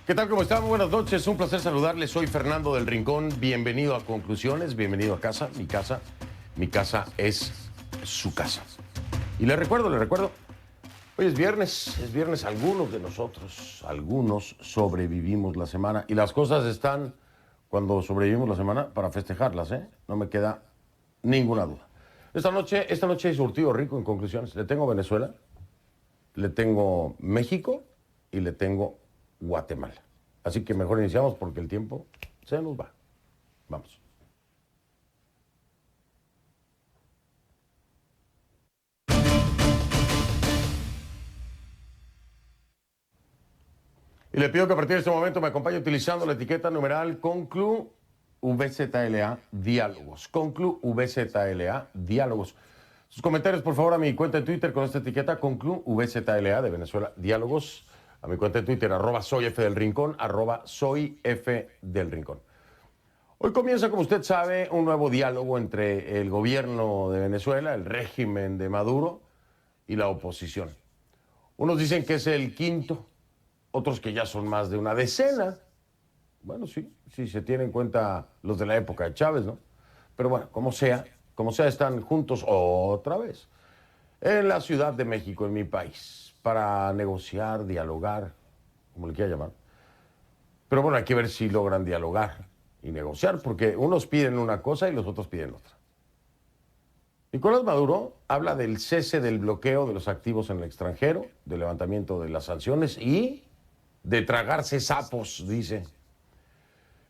¿Qué tal? ¿Cómo están? Buenas noches, un placer saludarles. Soy Fernando del Rincón. Bienvenido a Conclusiones, bienvenido a casa. Mi casa es su casa. Y le recuerdo, hoy es viernes, algunos de nosotros, algunos sobrevivimos la semana. Y las cosas están, cuando sobrevivimos la semana, para festejarlas, ¿eh? No me queda ninguna duda. Esta noche hay surtido rico en Conclusiones. Le tengo Venezuela, le tengo México y le tengo Guatemala. Así que mejor iniciamos porque el tiempo se nos va. Vamos. Y le pido que a partir de este momento me acompañe utilizando la etiqueta numeral Conclu VZLA Diálogos. Conclu VZLA Diálogos. Sus comentarios, por favor, a mi cuenta de Twitter con esta etiqueta Conclu VZLA de Venezuela Diálogos. A mi cuenta de Twitter, @soyfdelrincón, @soyfdelrincón. Hoy comienza, como usted sabe, un nuevo diálogo entre el gobierno de Venezuela, el régimen de Maduro y la oposición. Unos dicen que es el quinto, otros que ya son más de una decena. Bueno, sí, si se tiene en cuenta los de la época de Chávez, ¿no? Pero bueno, como sea, están juntos otra vez en la Ciudad de México, en mi país, para negociar, dialogar, como le quiera llamar. Pero bueno, hay que ver si logran dialogar y negociar, porque unos piden una cosa y los otros piden otra. Nicolás Maduro habla del cese del bloqueo de los activos en el extranjero, del levantamiento de las sanciones y de tragarse sapos, dice.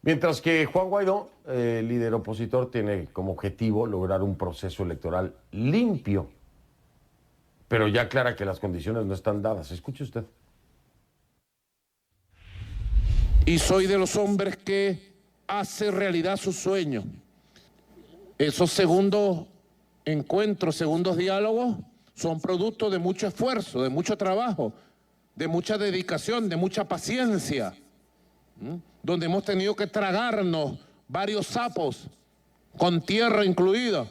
Mientras que Juan Guaidó, líder opositor, tiene como objetivo lograr un proceso electoral limpio, pero ya aclara que las condiciones no están dadas. Escuche usted. Y soy de los hombres que hace realidad su sueño. Esos segundos encuentros, segundos diálogos, son producto de mucho esfuerzo, de mucho trabajo, de mucha dedicación, de mucha paciencia, donde hemos tenido que tragarnos varios sapos, con tierra incluida.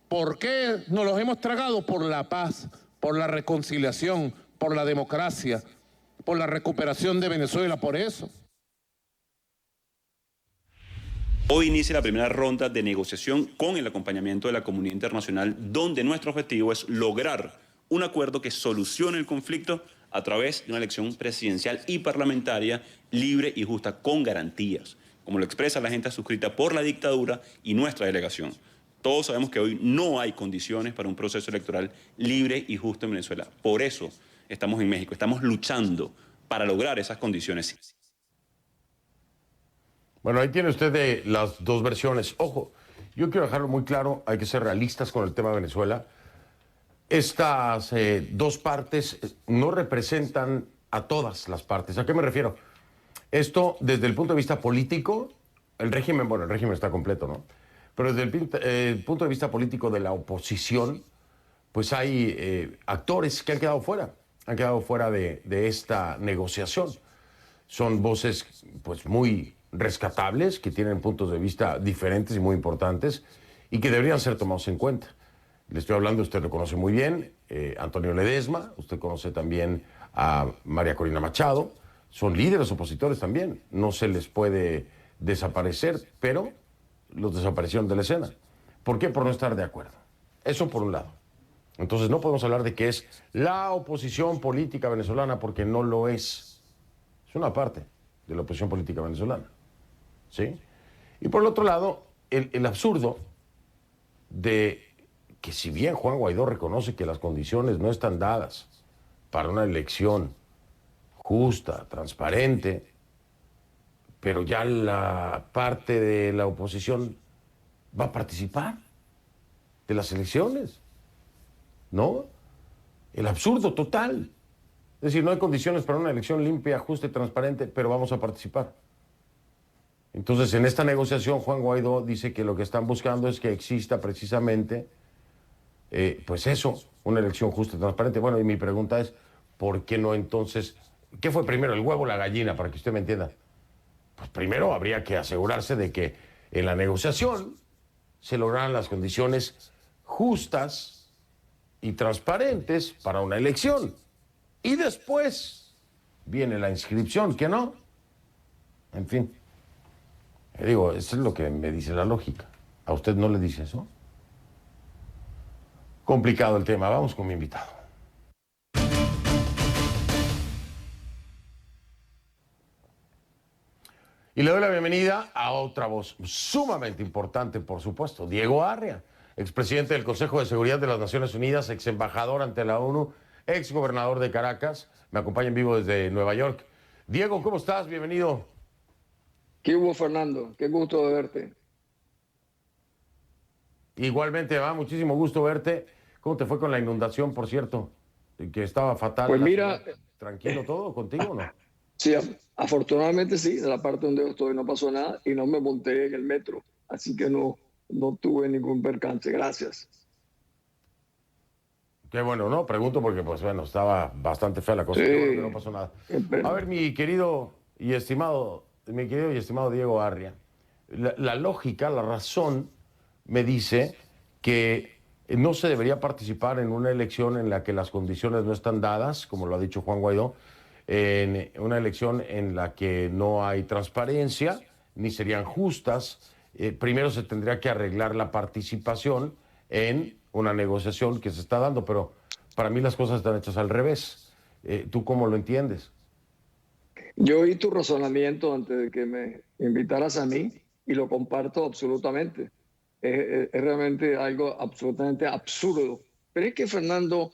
¿Por qué nos los hemos tragado? Por la paz, por la reconciliación, por la democracia, por la recuperación de Venezuela, por eso. Hoy inicia la primera ronda de negociación con el acompañamiento de la comunidad internacional, donde nuestro objetivo es lograr un acuerdo que solucione el conflicto a través de una elección presidencial y parlamentaria libre y justa, con garantías, como lo expresa la gente suscrita por la dictadura y nuestra delegación. Todos sabemos que hoy no hay condiciones para un proceso electoral libre y justo en Venezuela. Por eso estamos en México, estamos luchando para lograr esas condiciones. Bueno, ahí tiene usted de las dos versiones. Ojo, yo quiero dejarlo muy claro, hay que ser realistas con el tema de Venezuela. Estas dos partes no representan a todas las partes. ¿A qué me refiero? Esto, desde el punto de vista político, el régimen está completo, ¿no? Pero desde el punto de vista político de la oposición, pues hay actores que han quedado fuera de esta negociación. Son voces, pues, muy rescatables, que tienen puntos de vista diferentes y muy importantes y que deberían ser tomados en cuenta. Le estoy hablando, usted lo conoce muy bien, Antonio Ledesma, usted conoce también a María Corina Machado, son líderes opositores también, no se les puede desaparecer, pero los desaparecieron de la escena. ¿Por qué? Por no estar de acuerdo. Eso por un lado. Entonces no podemos hablar de que es la oposición política venezolana, porque no lo es. Es una parte de la oposición política venezolana, ¿sí? Y por el otro lado, el absurdo de que, si bien Juan Guaidó reconoce que las condiciones no están dadas para una elección justa, transparente, pero ya la parte de la oposición va a participar de las elecciones, ¿no? El absurdo total. Es decir, no hay condiciones para una elección limpia, justa y transparente, pero vamos a participar. Entonces, en esta negociación, Juan Guaidó dice que lo que están buscando es que exista precisamente, pues eso, una elección justa y transparente. Bueno, y mi pregunta es, ¿por qué no entonces? ¿Qué fue primero, el huevo o la gallina, para que usted me entienda? Pues primero habría que asegurarse de que en la negociación se lograran las condiciones justas y transparentes para una elección. Y después viene la inscripción, que no. En fin. Digo, eso es lo que me dice la lógica. ¿A usted no le dice eso? Complicado el tema. Vamos con mi invitado. Y le doy la bienvenida a otra voz sumamente importante, por supuesto, Diego Arria, expresidente del Consejo de Seguridad de las Naciones Unidas, ex embajador ante la ONU, ex gobernador de Caracas. Me acompaña en vivo desde Nueva York. Diego, ¿cómo estás? Bienvenido. ¿Qué hubo, Fernando? Qué gusto de verte. Igualmente, muchísimo gusto verte. ¿Cómo te fue con la inundación, por cierto? Que estaba fatal. Pues mira, ¿tranquilo todo contigo o no? Sí, afortunadamente sí, de la parte donde yo estoy no pasó nada y no me monté en el metro, así que no tuve ningún percance, gracias. Qué bueno, ¿no? Pregunto porque, pues bueno, estaba bastante fea la cosa, Sí. qué bueno que no pasó nada. A ver, mi querido y estimado Diego Arria, la lógica, la razón me dice que no se debería participar en una elección en la que las condiciones no están dadas, como lo ha dicho Juan Guaidó, en una elección en la que no hay transparencia, ni serían justas. Primero se tendría que arreglar la participación en una negociación que se está dando, pero para mí las cosas están hechas al revés. ¿Tú cómo lo entiendes? Yo oí tu razonamiento antes de que me invitaras a mí y lo comparto absolutamente. Es realmente algo absolutamente absurdo. Pero es que, Fernando,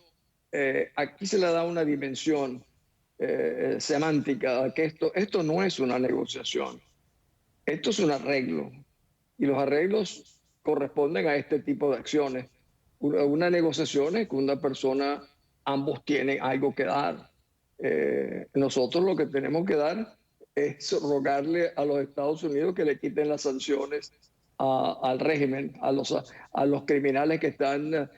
aquí se le da una dimensión semántica, que esto no es una negociación, esto es un arreglo. Y los arreglos corresponden a este tipo de acciones. Una negociación es que una persona, ambos tienen algo que dar. Nosotros lo que tenemos que dar es rogarle a los Estados Unidos que le quiten las sanciones al régimen, a los criminales que están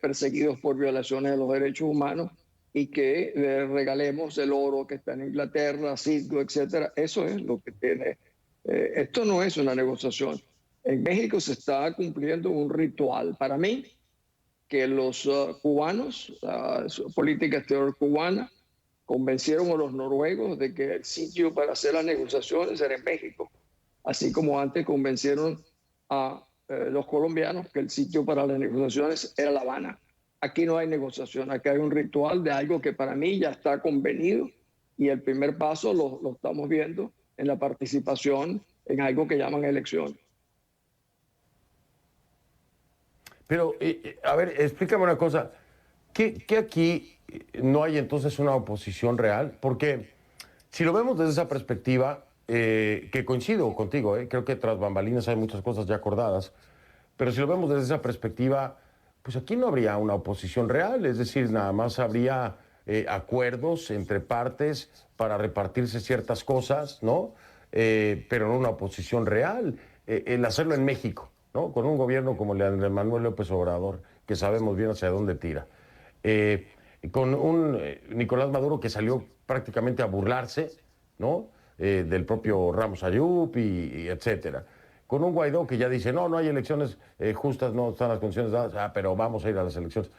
perseguidos por violaciones de los derechos humanos y que le regalemos el oro que está en Inglaterra, Citgo, etcétera. Eso es lo que tiene. Esto no es una negociación. En México se está cumpliendo un ritual. Para mí, que los cubanos, la política exterior cubana, convencieron a los noruegos de que el sitio para hacer las negociaciones era en México, así como antes convencieron a los colombianos que el sitio para las negociaciones era La Habana. Aquí no hay negociación, aquí hay un ritual de algo que para mí ya está convenido y el primer paso lo estamos viendo en la participación en algo que llaman elección. Pero, a ver, explícame una cosa. ¿Qué aquí no hay entonces una oposición real? Porque si lo vemos desde esa perspectiva, que coincido contigo, creo que tras bambalinas hay muchas cosas ya acordadas, pero si lo vemos desde esa perspectiva, pues aquí no habría una oposición real, es decir, nada más habría acuerdos entre partes para repartirse ciertas cosas, ¿no? Pero no una oposición real. El hacerlo en México, ¿no? Con un gobierno como el de Andrés Manuel López Obrador, que sabemos bien hacia dónde tira. Con un Nicolás Maduro que salió prácticamente a burlarse, ¿no? Del propio Ramos Ayub y etcétera. Con un Guaidó que ya dice, no hay elecciones justas, no están las condiciones dadas, pero vamos a ir a las elecciones.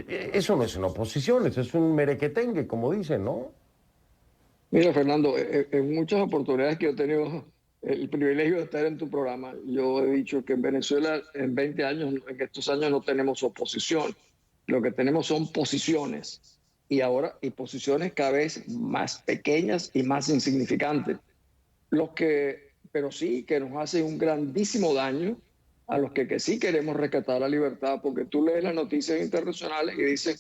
Eso no es una oposición, eso es un merequetengue, como dicen, ¿no? Mira, Fernando, en muchas oportunidades que yo he tenido el privilegio de estar en tu programa, yo he dicho que en Venezuela en 20 años, en estos años no tenemos oposición, lo que tenemos son posiciones y posiciones cada vez más pequeñas y más insignificantes, pero sí que nos hace un grandísimo daño a los que sí queremos rescatar la libertad, porque tú lees las noticias internacionales y dicen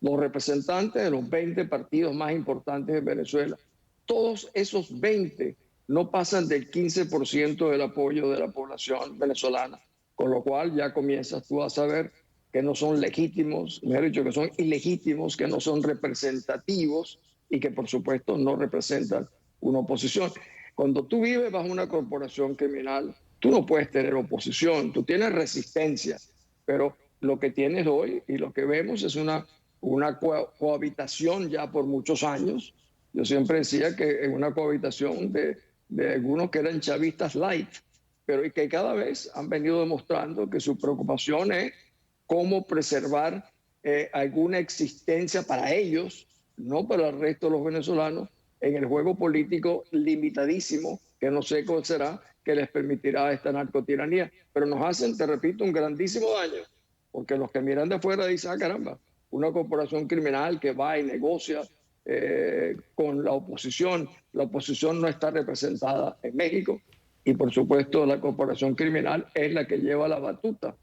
los representantes de los 20 partidos más importantes de Venezuela, todos esos 20 no pasan del 15% del apoyo de la población venezolana, con lo cual ya comienzas tú a saber que no son legítimos, mejor dicho, que son ilegítimos, que no son representativos y que por supuesto no representan una oposición. Cuando tú vives bajo una corporación criminal, tú no puedes tener oposición, tú tienes resistencia, pero lo que tienes hoy y lo que vemos es una cohabitación ya por muchos años. Yo siempre decía que en una cohabitación de algunos que eran chavistas light, pero que cada vez han venido demostrando que su preocupación es cómo preservar alguna existencia para ellos no para el resto de los venezolanos, en el juego político limitadísimo, que no sé cuál será, que les permitirá esta narcotiranía. Pero nos hacen, te repito, un grandísimo daño, porque los que miran de afuera dicen, ah, caramba, una corporación criminal que va y negocia con la oposición no está representada en México, y por supuesto la corporación criminal es la que lleva la batuta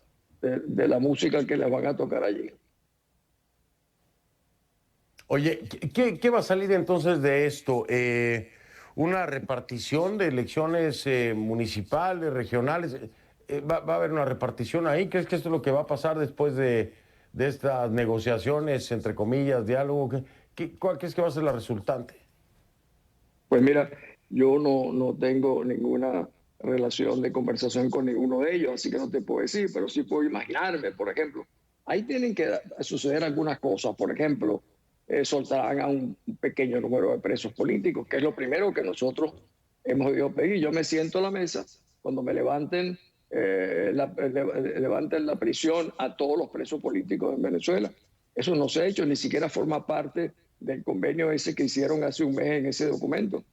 de la música que les van a tocar allí. Oye, ¿qué va a salir entonces de esto? ¿Una repartición de elecciones municipales, regionales? ¿Va a haber una repartición ahí? ¿Crees que esto es lo que va a pasar después de estas negociaciones, entre comillas, diálogo? ¿Cuál crees que va a ser la resultante? Pues mira, yo no tengo ninguna relación de conversación con ninguno de ellos, así que no te puedo decir, pero sí puedo imaginarme, por ejemplo. Ahí tienen que suceder algunas cosas, por ejemplo, soltarán a un pequeño número de presos políticos, que es lo primero que nosotros hemos ido a pedir. Yo me siento a la mesa cuando me levanten la prisión a todos los presos políticos en Venezuela. Eso no se ha hecho, ni siquiera forma parte del convenio ese que hicieron hace un mes en ese documento.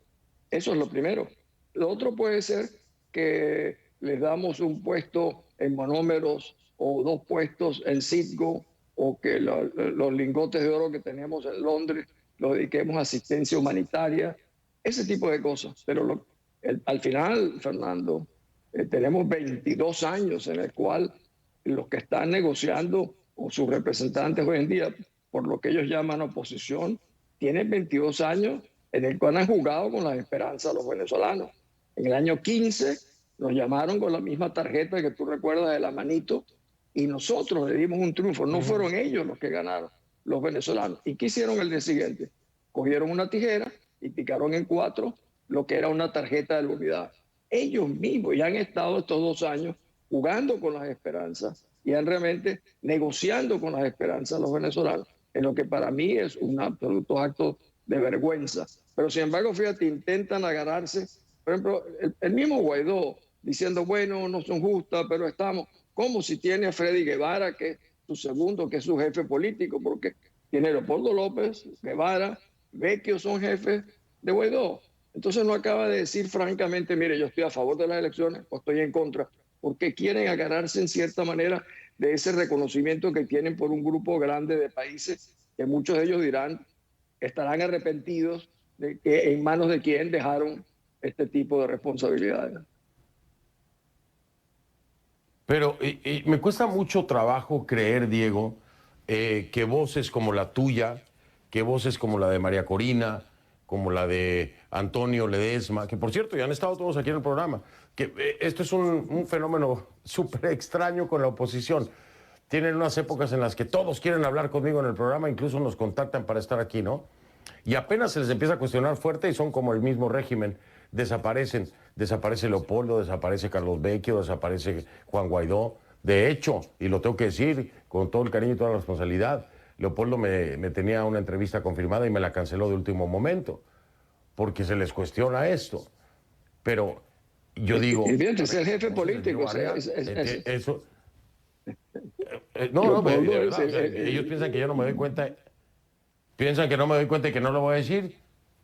Eso es lo primero. Lo otro puede ser que les damos un puesto en monómeros o 2 puestos en Citgo, o que los lingotes de oro que tenemos en Londres los dediquemos a asistencia humanitaria, ese tipo de cosas. Pero al final, Fernando, tenemos 22 años en el cual los que están negociando o sus representantes hoy en día, por lo que ellos llaman oposición, tienen 22 años en el cual han jugado con las esperanzas de los venezolanos. En el año 15 nos llamaron con la misma tarjeta que tú recuerdas de la manito, y nosotros le dimos un triunfo. No fueron ellos los que ganaron, los venezolanos. ¿Y qué hicieron el día siguiente? Cogieron una tijera y picaron en 4 lo que era una tarjeta de la unidad. Ellos mismos ya han estado estos 2 años jugando con las esperanzas y han realmente negociando con las esperanzas de los venezolanos, en lo que para mí es un absoluto acto de vergüenza. Pero sin embargo, fíjate, intentan agarrarse, por ejemplo, el mismo Guaidó diciendo, bueno, no son justas, pero estamos, como si tiene a Freddy Guevara, que es su segundo, que es su jefe político, porque tiene Leopoldo López, Guevara, Vecchio son jefes de Guaidó. Entonces no acaba de decir francamente, mire, yo estoy a favor de las elecciones o estoy en contra, porque quieren agarrarse en cierta manera de ese reconocimiento que tienen por un grupo grande de países, que muchos de ellos dirán, estarán arrepentidos de que en manos de quién dejaron este tipo de responsabilidades. Pero me cuesta mucho trabajo creer, Diego, que voces como la tuya, que voces como la de María Corina, como la de Antonio Ledesma, que por cierto ya han estado todos aquí en el programa, que esto es un fenómeno súper extraño con la oposición. Tienen unas épocas en las que todos quieren hablar conmigo en el programa, incluso nos contactan para estar aquí, ¿no? Y apenas se les empieza a cuestionar fuerte y son como el mismo régimen. Desaparecen, desaparece Leopoldo, desaparece Carlos Vecchio, desaparece Juan Guaidó. De hecho, y lo tengo que decir con todo el cariño y toda la responsabilidad, Leopoldo me tenía una entrevista confirmada y me la canceló de último momento, porque se les cuestiona esto. Pero yo digo... Y bien, es el jefe político. Eso... No, de verdad, ellos piensan que yo no me doy cuenta, piensan que no me doy cuenta y que no lo voy a decir.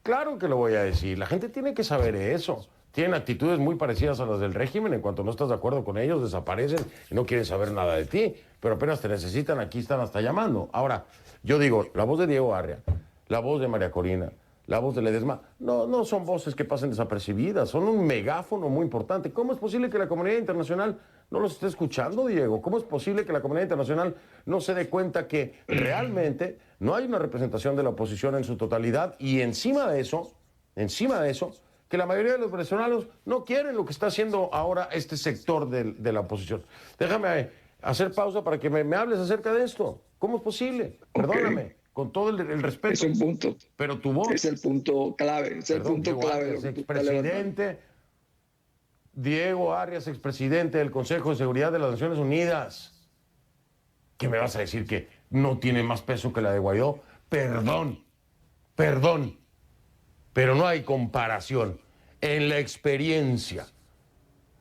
Claro que lo voy a decir, la gente tiene que saber eso. Tienen actitudes muy parecidas a las del régimen, en cuanto no estás de acuerdo con ellos, desaparecen y no quieren saber nada de ti, pero apenas te necesitan, aquí están hasta llamando. Ahora, yo digo, la voz de Diego Arria, la voz de María Corina, la voz de Ledesma, no son voces que pasen desapercibidas, son un megáfono muy importante. ¿Cómo es posible que la comunidad internacional no los esté escuchando, Diego? ¿Cómo es posible que la comunidad internacional no se dé cuenta que realmente no hay una representación de la oposición en su totalidad? Y encima de eso, que la mayoría de los venezolanos no quieren lo que está haciendo ahora este sector de la oposición. Déjame hacer pausa para que me hables acerca de esto. ¿Cómo es posible? Perdóname, con todo el respeto. Es un punto. Pero tu voz... Es el punto clave, es el punto clave. Expresidente Diego Arias, expresidente del Consejo de Seguridad de las Naciones Unidas. ¿Qué me vas a decir que no tiene más peso que la de Guaidó? Perdón, pero no hay comparación en la experiencia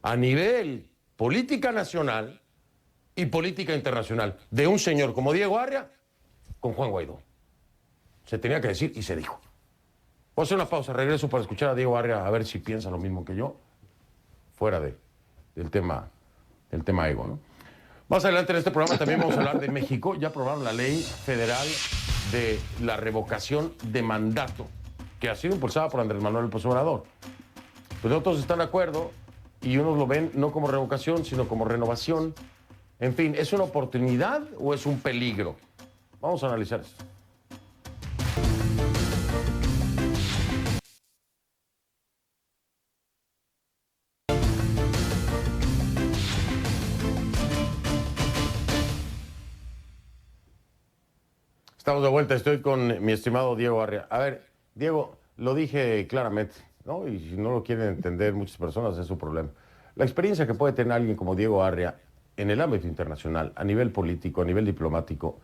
a nivel política nacional y política internacional de un señor como Diego Arria con Juan Guaidó. Se tenía que decir y se dijo. Voy a hacer una pausa, regreso para escuchar a Diego Arria a ver si piensa lo mismo que yo, fuera del tema ego, ¿no? Más adelante en este programa también vamos a hablar de México. Ya aprobaron la ley federal de la revocación de mandato, que ha sido impulsada por Andrés Manuel López Obrador. Pues otros están de acuerdo y unos lo ven no como revocación, sino como renovación. En fin, ¿es una oportunidad o es un peligro? Vamos a analizar esto. Estamos de vuelta, estoy con mi estimado Diego Arria. A ver, Diego, lo dije claramente, ¿no? Y si no lo quieren entender muchas personas, es su problema. La experiencia que puede tener alguien como Diego Arria en el ámbito internacional, a nivel político, a nivel diplomático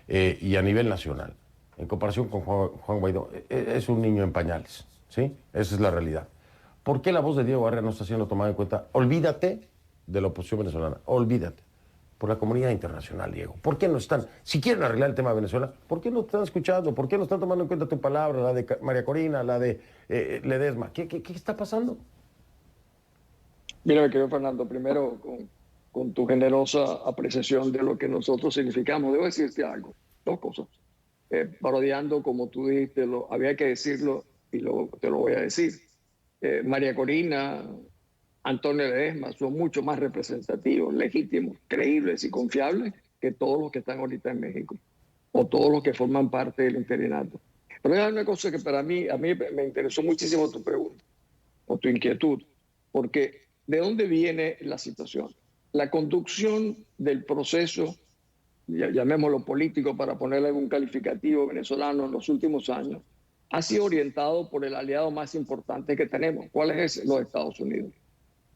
y a nivel nacional, en comparación con Juan Guaidó, es un niño en pañales, ¿sí? Esa es la realidad. ¿Por qué la voz de Diego Arria no está siendo tomada en cuenta? Olvídate de la oposición venezolana, olvídate. Por la comunidad internacional, Diego. ¿Por qué no están, si quieren arreglar el tema de Venezuela, por qué no están escuchando? ¿Por qué no están tomando en cuenta tu palabra, la de María Corina, la de Ledesma? ¿Qué está pasando? Mira, mi querido Fernando, primero con tu generosa apreciación de lo que nosotros significamos, debo decirte algo, dos cosas. Parodiando, como tú dijiste, había que decirlo y te lo voy a decir. María Corina, Antonio Ledesma son mucho más representativos, legítimos, creíbles y confiables que todos los que están ahorita en México o todos los que forman parte del interinato. Pero hay una cosa que a mí me interesó muchísimo tu pregunta o tu inquietud, porque ¿de dónde viene la situación? La conducción del proceso, llamémoslo político para ponerle algún calificativo venezolano en los últimos años, ha sido orientado por el aliado más importante que tenemos. ¿Cuál es ese? Los Estados Unidos.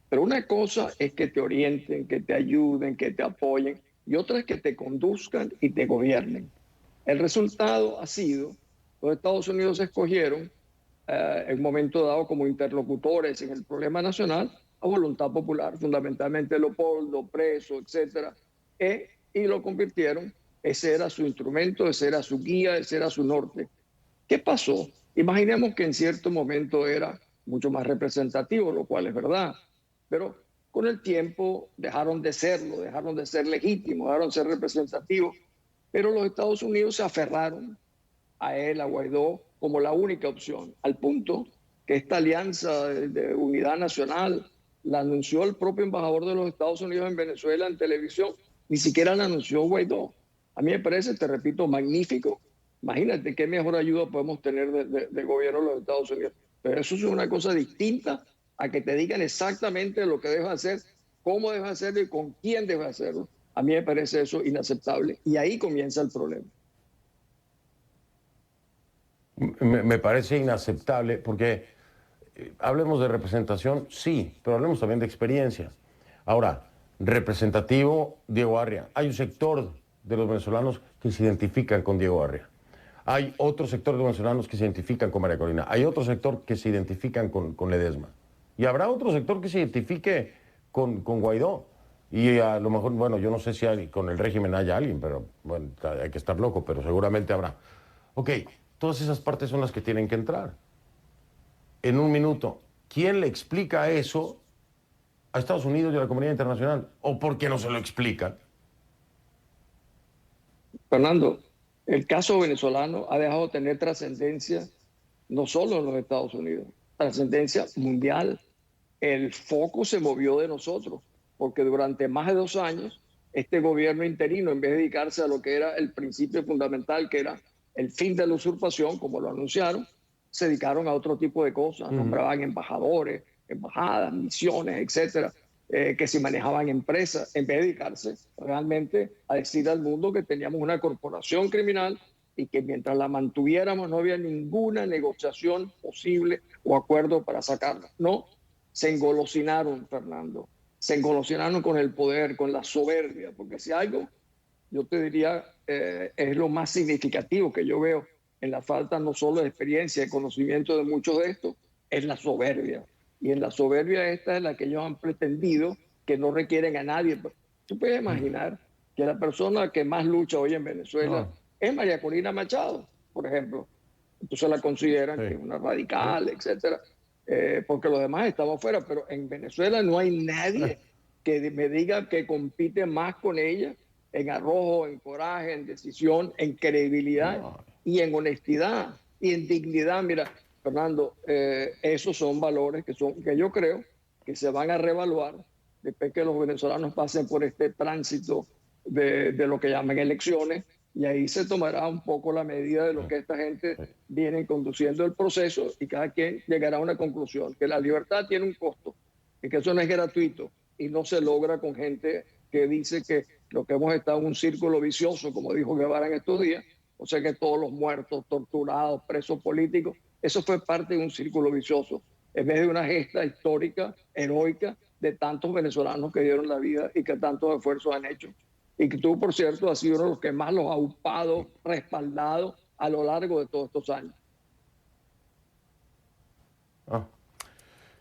Pero una cosa es que te orienten, que te ayuden, que te apoyen, y otra es que te conduzcan y te gobiernen. El resultado ha sido, los Estados Unidos escogieron en un momento dado como interlocutores en el problema nacional a Voluntad Popular, fundamentalmente Leopoldo, Preso, etcétera, y lo convirtieron, ese era su instrumento, ese era su guía, ese era su norte. ¿Qué pasó? Imaginemos que en cierto momento era mucho más representativo, lo cual es verdad. Pero con el tiempo dejaron de serlo, dejaron de ser legítimos, dejaron de ser representativos. Pero los Estados Unidos se aferraron a él, a Guaidó, como la única opción, al punto que esta alianza de unidad nacional la anunció el propio embajador de los Estados Unidos en Venezuela en televisión, ni siquiera la anunció Guaidó. A mí me parece, te repito, magnífico. Imagínate qué mejor ayuda podemos tener de gobierno de los Estados Unidos. Pero eso es una cosa distinta a que te digan exactamente lo que debes hacer, cómo debes hacerlo y con quién debes hacerlo. A mí me parece eso inaceptable. Y ahí comienza el problema. Me parece inaceptable porque hablemos de representación, sí, pero hablemos también de experiencia. Ahora, representativo, Diego Arria. Hay un sector de los venezolanos que se identifican con Diego Arria. Hay otro sector de los venezolanos que se identifican con María Corina. Hay otro sector que se identifican con Ledesma. Y habrá otro sector que se identifique con Guaidó. Y a lo mejor, bueno, yo no sé si con el régimen haya alguien, pero bueno, hay que estar loco, pero seguramente habrá. Ok, todas esas partes son las que tienen que entrar. En un minuto, ¿quién le explica eso a Estados Unidos y a la comunidad internacional? ¿O por qué no se lo explican? Fernando, el caso venezolano ha dejado de tener trascendencia no solo en los Estados Unidos, trascendencia mundial. El foco se movió de nosotros, porque durante más de 2 años, este gobierno interino, en vez de dedicarse a lo que era el principio fundamental, que era el fin de la usurpación, como lo anunciaron, se dedicaron a otro tipo de cosas. Nombraban embajadores, embajadas, misiones, etcétera, que se manejaban empresas, en vez de dedicarse realmente a decir al mundo que teníamos una corporación criminal y que mientras la mantuviéramos no había ninguna negociación posible o acuerdo para sacarla. No, se engolosinaron, Fernando. Se engolosinaron con el poder, con la soberbia, porque si algo, yo te diría, es lo más significativo que yo veo en la falta no solo de experiencia, de conocimiento de muchos de estos, es la soberbia. Y en la soberbia esta es la que ellos han pretendido que no requieren a nadie. Tú puedes imaginar que la persona que más lucha hoy en Venezuela es María Corina Machado. por ejemplo. Entonces la consideran que es una radical, etcétera, porque los demás estamos fuera. Pero en Venezuela no hay nadie que me diga que compite más con ella en arrojo, en coraje, en decisión, en credibilidad y en honestidad y en dignidad. Mira, Fernando, esos son valores que yo creo que se van a reevaluar después que los venezolanos pasen por este tránsito de lo que llaman elecciones, y ahí se tomará un poco la medida de lo que esta gente viene conduciendo el proceso, y cada quien llegará a una conclusión, que la libertad tiene un costo y que eso no es gratuito y no se logra con gente que dice que lo que hemos estado en un círculo vicioso, como dijo Guevara en estos días, o sea que todos los muertos, torturados, presos políticos, eso fue parte de un círculo vicioso, en vez de una gesta histórica, heroica, de tantos venezolanos que dieron la vida y que tantos esfuerzos han hecho. Y que tú, por cierto, has sido uno de los que más los ha upado, respaldado a lo largo de todos estos años.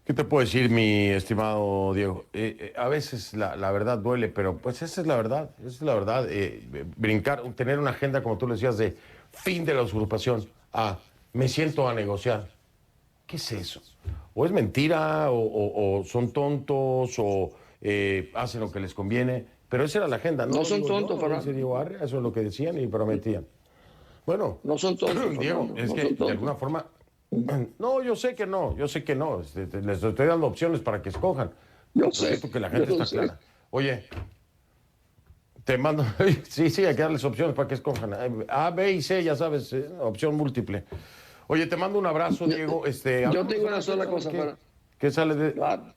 ¿Qué te puedo decir, mi estimado Diego? A veces la verdad duele, pero pues esa es la verdad. Esa es la verdad. Brincar, tener una agenda, como tú le decías, de fin de la usurpación. Me siento a negociar. ¿Qué es eso? O es mentira, o son tontos, o hacen lo que les conviene. Pero esa era la agenda. No son tontos, Fernando. Diego Arria, eso es lo que decían y prometían. Bueno, no son tontos, Diego, Fernando, es no que son tontos. de alguna forma... No, yo sé que no. Les estoy dando opciones para que escojan. Yo sé. Esto que la gente está clara. Oye, te mando... Sí, hay que darles opciones para que escojan. A, B y C, ya sabes, opción múltiple. Oye, te mando un abrazo, Diego. Yo tengo una sola cosa para... ¿Qué sale de...? Claro.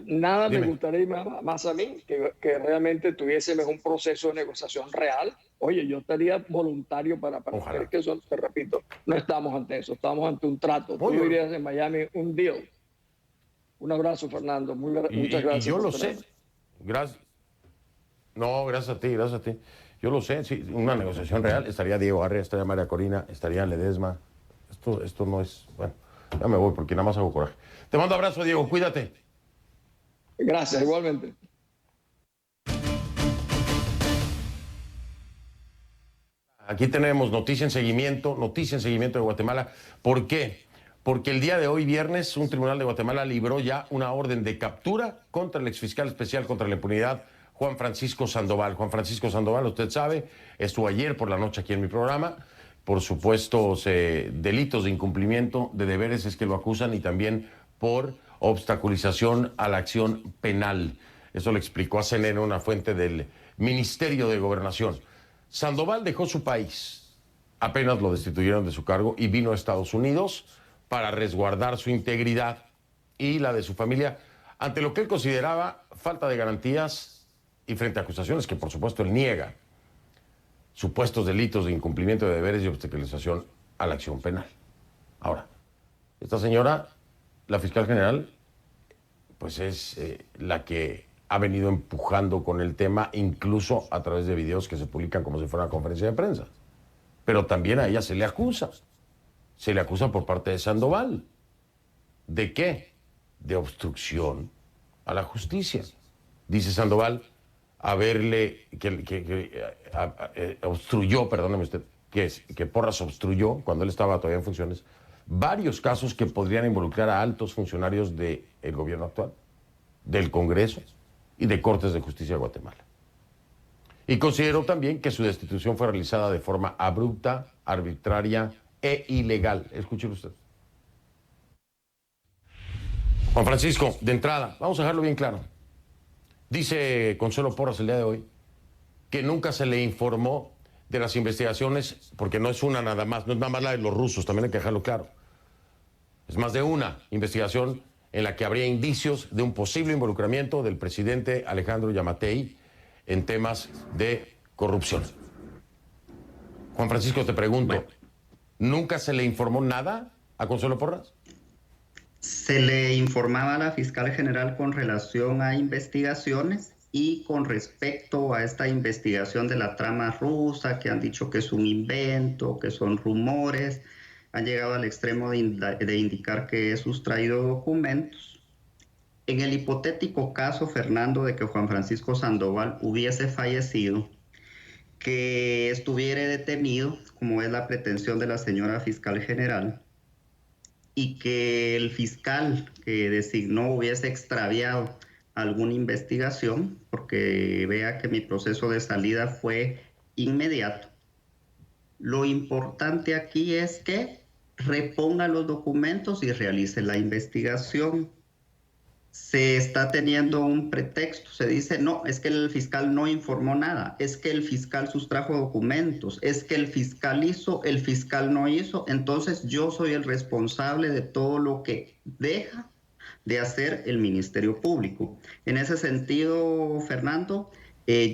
Nada Dime. me gustaría más a mí que realmente tuviésemos un proceso de negociación real. Oye, yo estaría voluntario para Ojalá. es que eso, te repito, no estamos ante eso, estamos ante un trato. Tú Oye. dirías en Miami un deal. Un abrazo, Fernando. Muchas gracias. Y yo por lo sé. tenerme. Gracias. No, gracias a ti, gracias a ti. Yo lo sé, sí, una negociación real. Estaría Diego Arria, estaría María Corina, estaría Ledesma. Esto no es... Bueno, ya me voy porque nada más hago coraje. Te mando abrazo, Diego, cuídate. Gracias, igualmente. Aquí tenemos noticia en seguimiento de Guatemala. ¿Por qué? Porque el día de hoy, viernes, un tribunal de Guatemala libró ya una orden de captura contra el exfiscal especial contra la impunidad, Juan Francisco Sandoval. Juan Francisco Sandoval, usted sabe, estuvo ayer por la noche aquí en mi programa. Por supuestos delitos de incumplimiento de deberes es que lo acusan, y también por obstaculización a la acción penal. Eso le explicó a CNN una fuente del Ministerio de Gobernación. Sandoval dejó su país, apenas lo destituyeron de su cargo, y vino a Estados Unidos para resguardar su integridad y la de su familia ante lo que él consideraba falta de garantías y frente a acusaciones que por supuesto él niega. Supuestos delitos de incumplimiento de deberes y obstaculización a la acción penal. Ahora, esta señora, la fiscal general, pues es la que ha venido empujando con el tema, incluso a través de videos que se publican como si fuera una conferencia de prensa. Pero también a ella se le acusa. Se le acusa por parte de Sandoval. ¿De qué? De obstrucción a la justicia. Dice Sandoval obstruyó, perdóneme usted, que Porras obstruyó, cuando él estaba todavía en funciones, varios casos que podrían involucrar a altos funcionarios del gobierno actual, del Congreso y de Cortes de Justicia de Guatemala. Y consideró también que su destitución fue realizada de forma abrupta, arbitraria e ilegal. Escúchelo usted. Juan Francisco, de entrada, vamos a dejarlo bien claro. Dice Consuelo Porras el día de hoy que nunca se le informó de las investigaciones, porque no es una nada más, no es nada más la de los rusos, también hay que dejarlo claro. Es más de una investigación en la que habría indicios de un posible involucramiento del presidente Alejandro Yamatei en temas de corrupción. Juan Francisco, te pregunto, ¿nunca se le informó nada a Consuelo Porras? Se le informaba a la fiscal general con relación a investigaciones y con respecto a esta investigación de la trama rusa, que han dicho que es un invento, que son rumores, han llegado al extremo de indicar que he sustraído documentos. En el hipotético caso, Fernando, de que Juan Francisco Sandoval hubiese fallecido, que estuviera detenido, como es la pretensión de la señora fiscal general, y que el fiscal que designó hubiese extraviado alguna investigación, porque vea que mi proceso de salida fue inmediato. Lo importante aquí es que reponga los documentos y realice la investigación. Se está teniendo un pretexto, se dice, no, es que el fiscal no informó nada, es que el fiscal sustrajo documentos, es que el fiscal hizo, el fiscal no hizo, entonces yo soy el responsable de todo lo que deja de hacer el Ministerio Público. En ese sentido, Fernando,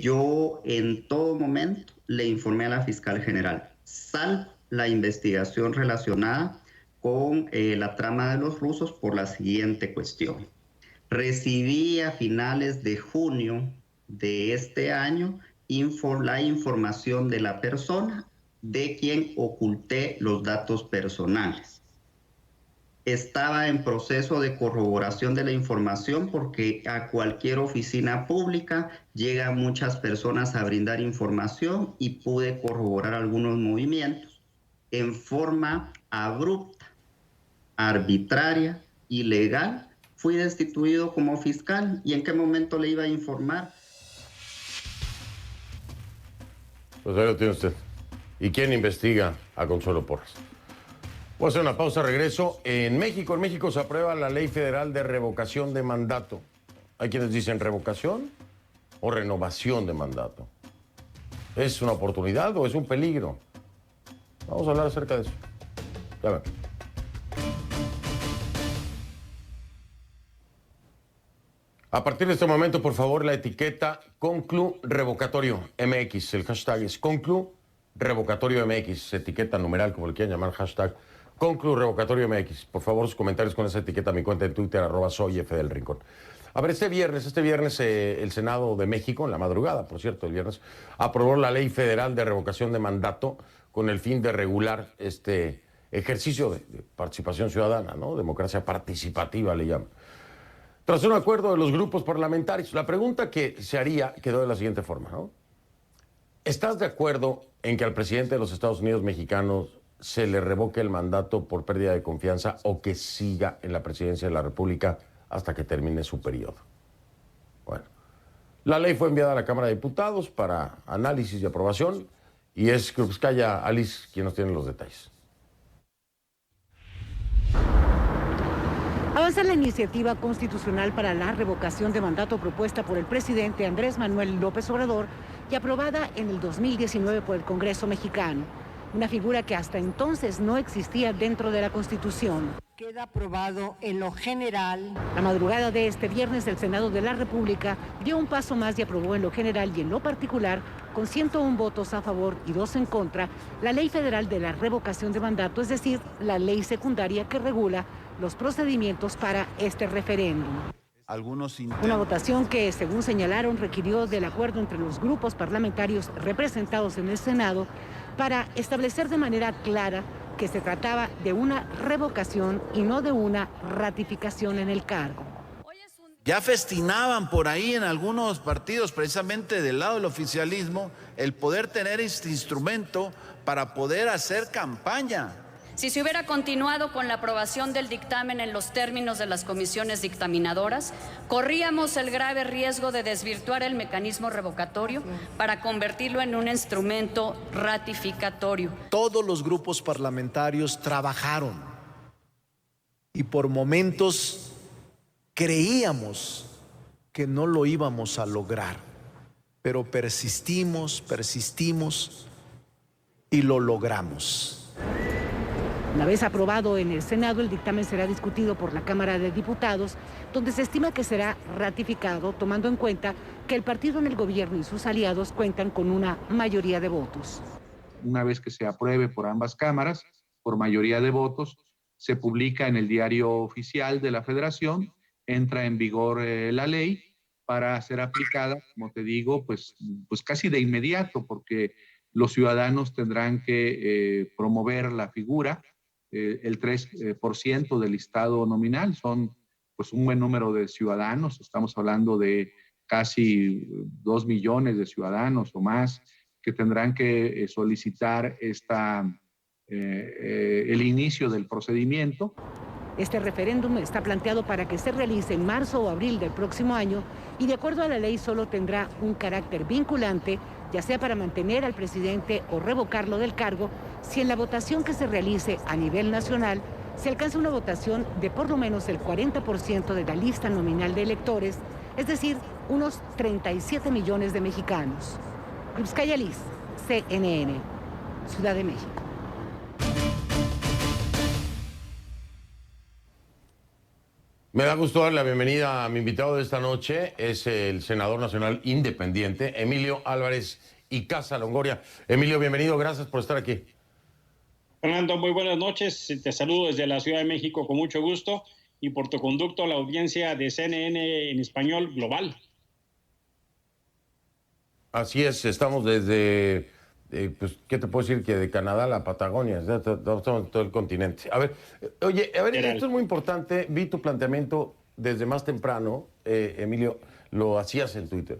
yo en todo momento le informé a la fiscal general, salvo la investigación relacionada con la trama de los rusos por la siguiente cuestión. Recibí a finales de junio de este año la información de la persona de quien oculté los datos personales. Estaba en proceso de corroboración de la información porque a cualquier oficina pública llegan muchas personas a brindar información y pude corroborar algunos movimientos en forma abrupta, arbitraria, ilegal. Fui destituido como fiscal. ¿Y en qué momento le iba a informar? Pues ahí lo tiene usted. ¿Y quién investiga a Consuelo Porras? Voy a hacer una pausa, regreso. En México se aprueba la Ley Federal de Revocación de Mandato. Hay quienes dicen revocación o renovación de mandato. ¿Es una oportunidad o es un peligro? Vamos a hablar acerca de eso. Ya ven. A partir de este momento, por favor, la etiqueta Conclu Revocatorio MX. El hashtag es Conclu Revocatorio MX. Etiqueta numeral, como le quieran llamar, hashtag Conclu Revocatorio MX. Por favor, sus comentarios con esa etiqueta a mi cuenta de Twitter, @soyfdelrincón. A ver, este viernes el Senado de México, en la madrugada, por cierto, el viernes, aprobó la Ley Federal de Revocación de Mandato con el fin de regular este ejercicio de participación ciudadana, ¿no? Democracia participativa le llaman. Tras un acuerdo de los grupos parlamentarios, la pregunta que se haría quedó de la siguiente forma, ¿no? ¿Estás de acuerdo en que al presidente de los Estados Unidos mexicanos se le revoque el mandato por pérdida de confianza o que siga en la presidencia de la República hasta que termine su periodo? Bueno, la ley fue enviada a la Cámara de Diputados para análisis y aprobación y es Krupskaya Alice quien nos tiene los detalles. Avanza la iniciativa constitucional para la revocación de mandato propuesta por el presidente Andrés Manuel López Obrador y aprobada en el 2019 por el Congreso mexicano. Una figura que hasta entonces no existía dentro de la Constitución. Queda aprobado en lo general. La madrugada de este viernes, el Senado de la República dio un paso más y aprobó en lo general y en lo particular, con 101 votos a favor y 2 en contra, la Ley Federal de la Revocación de Mandato, es decir, la ley secundaria que regula los procedimientos para este referéndum. Una votación que, según señalaron, requirió del acuerdo entre los grupos parlamentarios representados en el Senado para establecer de manera clara que se trataba de una revocación y no de una ratificación en el cargo. Ya festinaban por ahí en algunos partidos, precisamente del lado del oficialismo, el poder tener este instrumento para poder hacer campaña. Si se hubiera continuado con la aprobación del dictamen en los términos de las comisiones dictaminadoras, corríamos el grave riesgo de desvirtuar el mecanismo revocatorio para convertirlo en un instrumento ratificatorio. Todos los grupos parlamentarios trabajaron y por momentos creíamos que no lo íbamos a lograr, pero persistimos y lo logramos. Una vez aprobado en el Senado, el dictamen será discutido por la Cámara de Diputados, donde se estima que será ratificado, tomando en cuenta que el partido en el gobierno y sus aliados cuentan con una mayoría de votos. Una vez que se apruebe por ambas cámaras, por mayoría de votos, se publica en el Diario Oficial de la Federación, entra en vigor la ley para ser aplicada, como te digo, pues casi de inmediato, porque los ciudadanos tendrán que promover la figura. El 3% del listado nominal son pues un buen número de ciudadanos, estamos hablando de casi 2 millones de ciudadanos o más que tendrán que solicitar el inicio del procedimiento. Este referéndum está planteado para que se realice en marzo o abril del próximo año y de acuerdo a la ley solo tendrá un carácter vinculante, ya sea para mantener al presidente o revocarlo del cargo, si en la votación que se realice a nivel nacional se alcanza una votación de por lo menos el 40% de la lista nominal de electores, es decir, unos 37 millones de mexicanos. Yulskaya Liz, CNN, Ciudad de México. Me da gusto dar la bienvenida a mi invitado de esta noche, es el senador nacional independiente, Emilio Álvarez y Casa Longoria. Emilio, bienvenido, gracias por estar aquí. Fernando, muy buenas noches, te saludo desde la Ciudad de México con mucho gusto y por tu conducto a la audiencia de CNN en español global. Así es, estamos desde, pues, ¿qué te puedo decir? Que de Canadá a la Patagonia, estamos en todo el continente. A ver, esto es muy importante, vi tu planteamiento desde más temprano, Emilio, lo hacías en Twitter.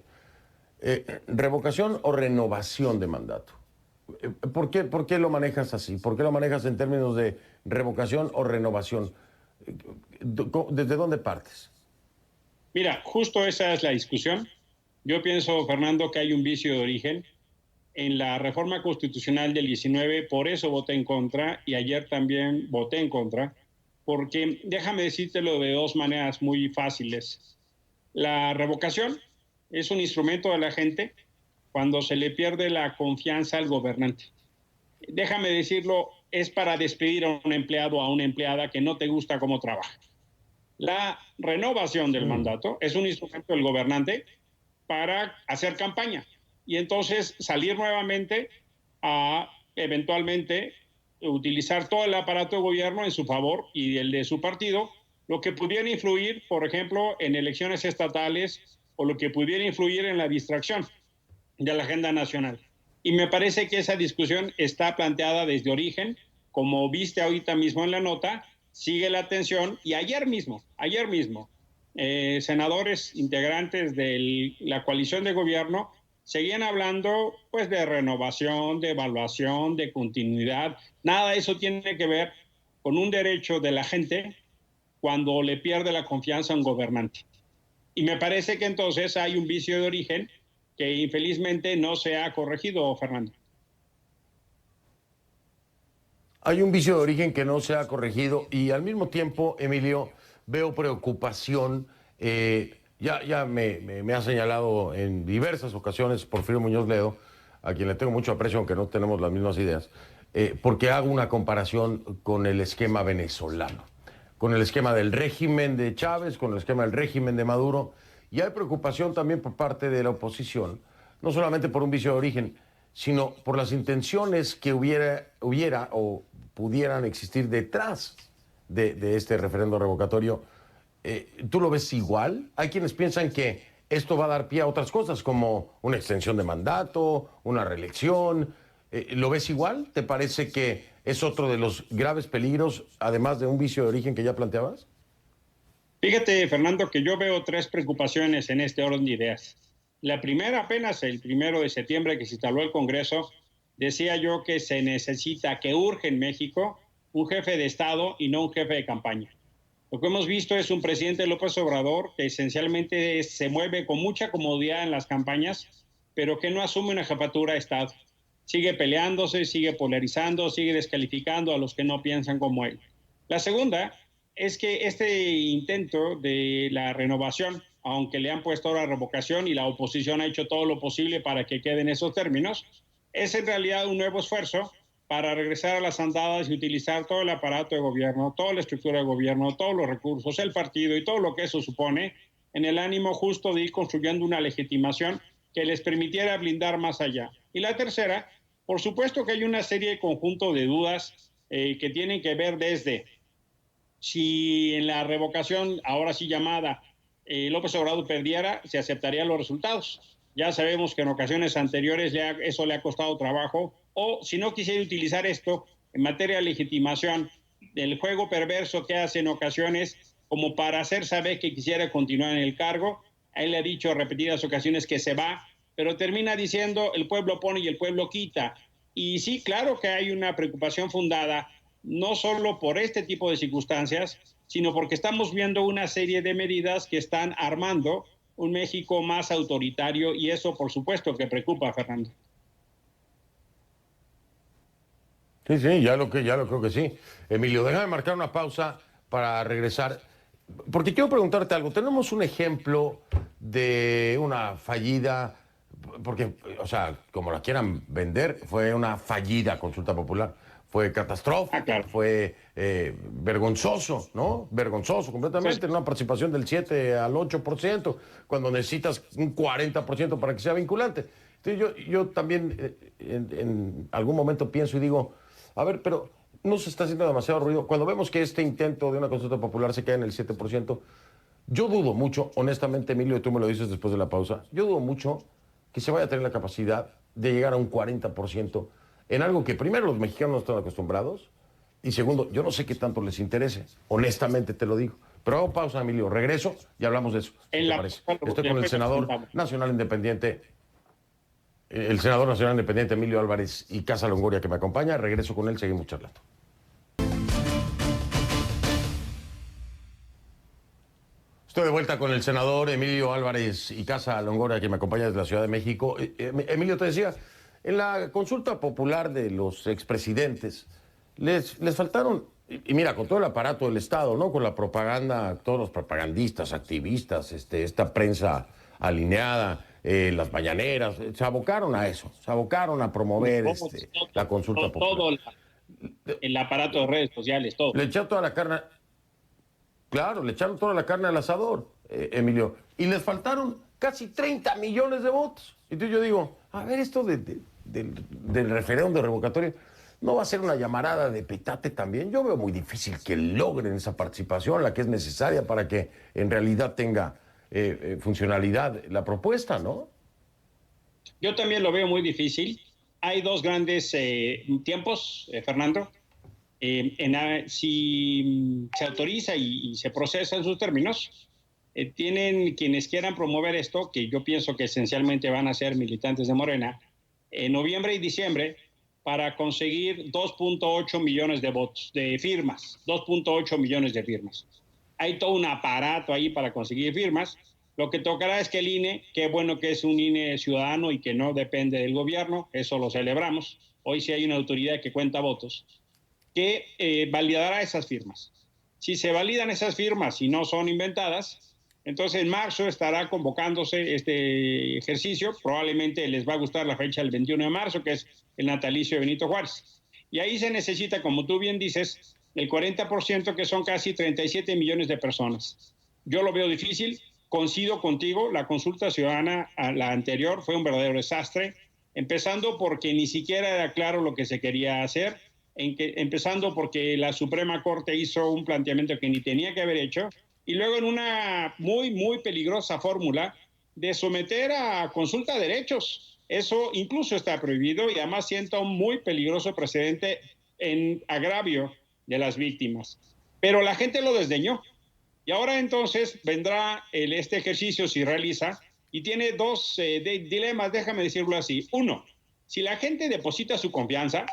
¿¿Revocación o renovación de mandato? ¿Por qué lo manejas así? ¿Por qué lo manejas en términos de revocación o renovación? ¿Desde dónde partes? Mira, justo esa es la discusión. Yo pienso, Fernando, que hay un vicio de origen. En la reforma constitucional del 19, por eso voté en contra, y ayer también voté en contra, porque déjame decírtelo de dos maneras muy fáciles. La revocación es un instrumento de la gente cuando se le pierde la confianza al gobernante. Déjame decirlo, es para despedir a un empleado o a una empleada que no te gusta cómo trabaja. La renovación del mandato es un instrumento del gobernante para hacer campaña y entonces salir nuevamente a eventualmente utilizar todo el aparato de gobierno en su favor y el de su partido, lo que pudiera influir, por ejemplo, en elecciones estatales o lo que pudiera influir en la distracción de la agenda nacional. Y me parece que esa discusión está planteada desde origen, como viste ahorita mismo en la nota, sigue la tensión y ayer mismo, senadores integrantes de la coalición de gobierno seguían hablando pues de renovación, de evaluación, de continuidad. Nada de eso tiene que ver con un derecho de la gente cuando le pierde la confianza a un gobernante. Y me parece que entonces hay un vicio de origen que infelizmente no se ha corregido, Fernando. Hay un vicio de origen que no se ha corregido y al mismo tiempo, Emilio, veo preocupación. Ya me ha señalado en diversas ocasiones Porfirio Muñoz Ledo, a quien le tengo mucho aprecio, aunque no tenemos las mismas ideas, porque hago una comparación con el esquema venezolano, con el esquema del régimen de Chávez, con el esquema del régimen de Maduro. Y hay preocupación también por parte de la oposición, no solamente por un vicio de origen, sino por las intenciones que hubiera o pudieran existir detrás de este referendo revocatorio. ¿Tú lo ves igual? Hay quienes piensan que esto va a dar pie a otras cosas, como una extensión de mandato, una reelección. ¿Lo ves igual? ¿Te parece que es otro de los graves peligros, además de un vicio de origen que ya planteabas? Fíjate, Fernando, que yo veo tres preocupaciones en este orden de ideas. La primera, apenas el 1 de septiembre que se instaló el Congreso, decía yo que se necesita, que urge en México, un jefe de Estado y no un jefe de campaña. Lo que hemos visto es un presidente López Obrador que esencialmente se mueve con mucha comodidad en las campañas, pero que no asume una jefatura de Estado. Sigue peleándose, sigue polarizando, sigue descalificando a los que no piensan como él. La segunda es que este intento de la renovación, aunque le han puesto ahora revocación y la oposición ha hecho todo lo posible para que queden esos términos, es en realidad un nuevo esfuerzo para regresar a las andadas y utilizar todo el aparato de gobierno, toda la estructura de gobierno, todos los recursos, el partido y todo lo que eso supone, en el ánimo justo de ir construyendo una legitimación que les permitiera blindar más allá. Y la tercera, por supuesto que hay una serie de conjunto de dudas que tienen que ver desde si en la revocación, ahora sí llamada, López Obrador perdiera, se aceptarían los resultados. Ya sabemos que en ocasiones anteriores ya eso le ha costado trabajo, o si no quisiera utilizar esto en materia de legitimación, del juego perverso que hace en ocasiones como para hacer saber que quisiera continuar en el cargo. A él le ha dicho en repetidas ocasiones que se va pero termina diciendo el pueblo pone y el pueblo quita. Y sí, claro que hay una preocupación fundada, no solo por este tipo de circunstancias, sino porque estamos viendo una serie de medidas que están armando un México más autoritario, y eso por supuesto que preocupa, Fernando. Sí, ya lo creo que sí. Emilio, déjame marcar una pausa para regresar, porque quiero preguntarte algo. Tenemos un ejemplo de una fallida, porque, o sea, como la quieran vender, fue una fallida consulta popular. Fue catastrófica, claro. Fue vergonzoso, ¿no? Vergonzoso completamente, Sí. Una participación del 7 al 8%, cuando necesitas un 40% para que sea vinculante. Entonces yo también en algún momento pienso y digo, a ver, pero no se está haciendo demasiado ruido. Cuando vemos que este intento de una consulta popular se queda en el 7%, yo dudo mucho, honestamente, Emilio, y tú me lo dices después de la pausa, yo dudo mucho que se vaya a tener la capacidad de llegar a un 40% en algo que primero los mexicanos no están acostumbrados y segundo, yo no sé qué tanto les interese, honestamente te lo digo. Pero hago pausa, Emilio, regreso y hablamos de eso. ¿Qué te parece? Estoy con el senador nacional independiente, Emilio Álvarez y Casa Longoria, que me acompaña. Regreso con él, seguimos charlando. Estoy de vuelta con el senador Emilio Álvarez y Casa Longoria, que me acompaña desde la Ciudad de México. Emilio, te decía, en la consulta popular de los expresidentes, les faltaron, y mira, con todo el aparato del Estado, ¿no? Con la propaganda, todos los propagandistas, activistas, esta prensa alineada, las mañaneras, se abocaron a eso, se abocaron a promover la consulta popular. Todo el aparato de redes sociales, todo. Le echaron toda la carne, claro, le echaron toda la carne al asador, Emilio, y les faltaron casi 30 millones de votos. Entonces yo digo, a ver, esto del referéndum revocatorio, ¿no va a ser una llamarada de petate también? Yo veo muy difícil que logren esa participación, la que es necesaria para que en realidad tenga funcionalidad la propuesta, ¿no? Yo también lo veo muy difícil. Hay dos grandes tiempos, Fernando. Si se autoriza y se procesa en sus términos, tienen quienes quieran promover esto, que yo pienso que esencialmente van a ser militantes de Morena, en noviembre y diciembre, para conseguir 2.8 millones de votos, de firmas, 2.8 millones de firmas. Hay todo un aparato ahí para conseguir firmas. Lo que tocará es que el INE, qué bueno que es un INE ciudadano y que no depende del gobierno, eso lo celebramos. Hoy sí hay una autoridad que cuenta votos, que validará esas firmas. Si se validan esas firmas y no son inventadas, entonces en marzo estará convocándose este ejercicio. Probablemente les va a gustar la fecha del 21 de marzo, que es el natalicio de Benito Juárez. Y ahí se necesita, como tú bien dices, el 40%, que son casi 37 millones de personas. Yo lo veo difícil, coincido contigo, la consulta ciudadana, la anterior, fue un verdadero desastre, empezando porque ni siquiera era claro lo que se quería hacer, empezando porque la Suprema Corte hizo un planteamiento que ni tenía que haber hecho, y luego en una muy, muy peligrosa fórmula de someter a consulta de derechos. Eso incluso está prohibido y además sienta un muy peligroso precedente en agravio de las víctimas. Pero la gente lo desdeñó. Y ahora entonces vendrá este ejercicio, si realiza, y tiene dos dilemas, déjame decirlo así. Uno, si la gente deposita su confianza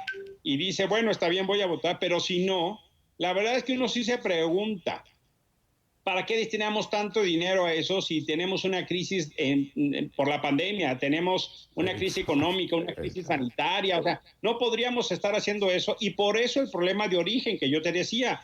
y dice, bueno, está bien, voy a votar, pero si no, la verdad es que uno sí se pregunta, ¿para qué destinamos tanto dinero a eso si tenemos una crisis por la pandemia, tenemos una crisis económica, una crisis sanitaria? O sea, no podríamos estar haciendo eso, y por eso el problema de origen que yo te decía,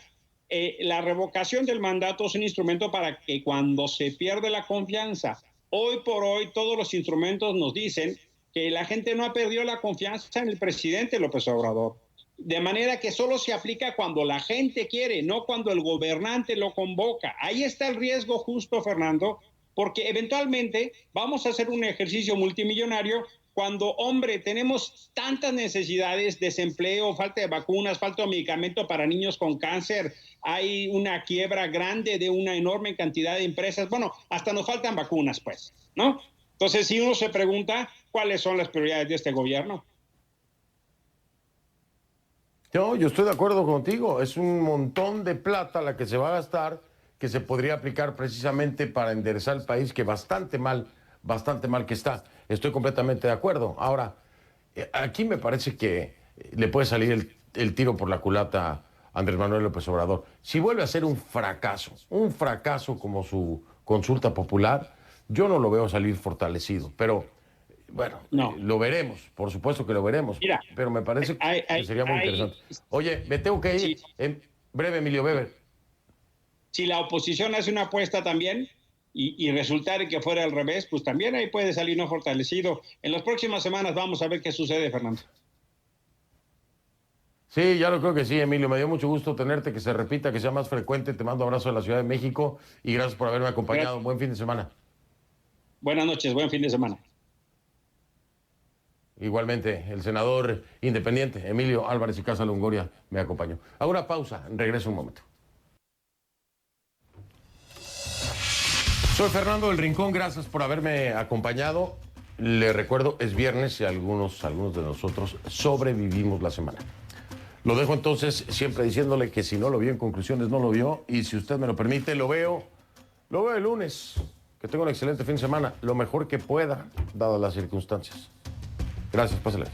la revocación del mandato es un instrumento para que cuando se pierde la confianza, hoy por hoy todos los instrumentos nos dicen que la gente no ha perdido la confianza en el presidente López Obrador. De manera que solo se aplica cuando la gente quiere, no cuando el gobernante lo convoca. Ahí está el riesgo justo, Fernando, porque eventualmente vamos a hacer un ejercicio multimillonario cuando, hombre, tenemos tantas necesidades, desempleo, falta de vacunas, falta de medicamento para niños con cáncer, hay una quiebra grande de una enorme cantidad de empresas. Bueno, hasta nos faltan vacunas, pues, ¿no? Entonces, si uno se pregunta cuáles son las prioridades de este gobierno. No, yo estoy de acuerdo contigo. Es un montón de plata la que se va a gastar, que se podría aplicar precisamente para enderezar el país, que bastante mal bastante mal que está. Estoy completamente de acuerdo. Ahora, aquí me parece que le puede salir el tiro por la culata a Andrés Manuel López Obrador. Si vuelve a ser un fracaso como su consulta popular, yo no lo veo salir fortalecido. Pero, bueno, lo veremos. Por supuesto que lo veremos. Mira, pero me parece que sería muy interesante. Oye, me tengo que ir. En breve, Emilio Weber. Si la oposición hace una apuesta también y resultara que fuera al revés, pues también ahí puede salir no fortalecido. En las próximas semanas vamos a ver qué sucede, Fernando. Sí, ya lo creo que sí, Emilio. Me dio mucho gusto tenerte, que se repita, que sea más frecuente. Te mando un abrazo de la Ciudad de México y gracias por haberme acompañado. Gracias. Buen fin de semana. Buenas noches, buen fin de semana. Igualmente, el senador independiente Emilio Álvarez y Casa Longoria me acompañó. Hago una pausa, regreso un momento. Soy Fernando del Rincón, gracias por haberme acompañado. Le recuerdo, es viernes y algunos de nosotros sobrevivimos la semana. Lo dejo entonces siempre diciéndole que si no lo vio en conclusiones, no lo vio. Y si usted me lo permite, lo veo el lunes. Que tenga un excelente fin de semana, lo mejor que pueda, dadas las circunstancias. Gracias, pásale.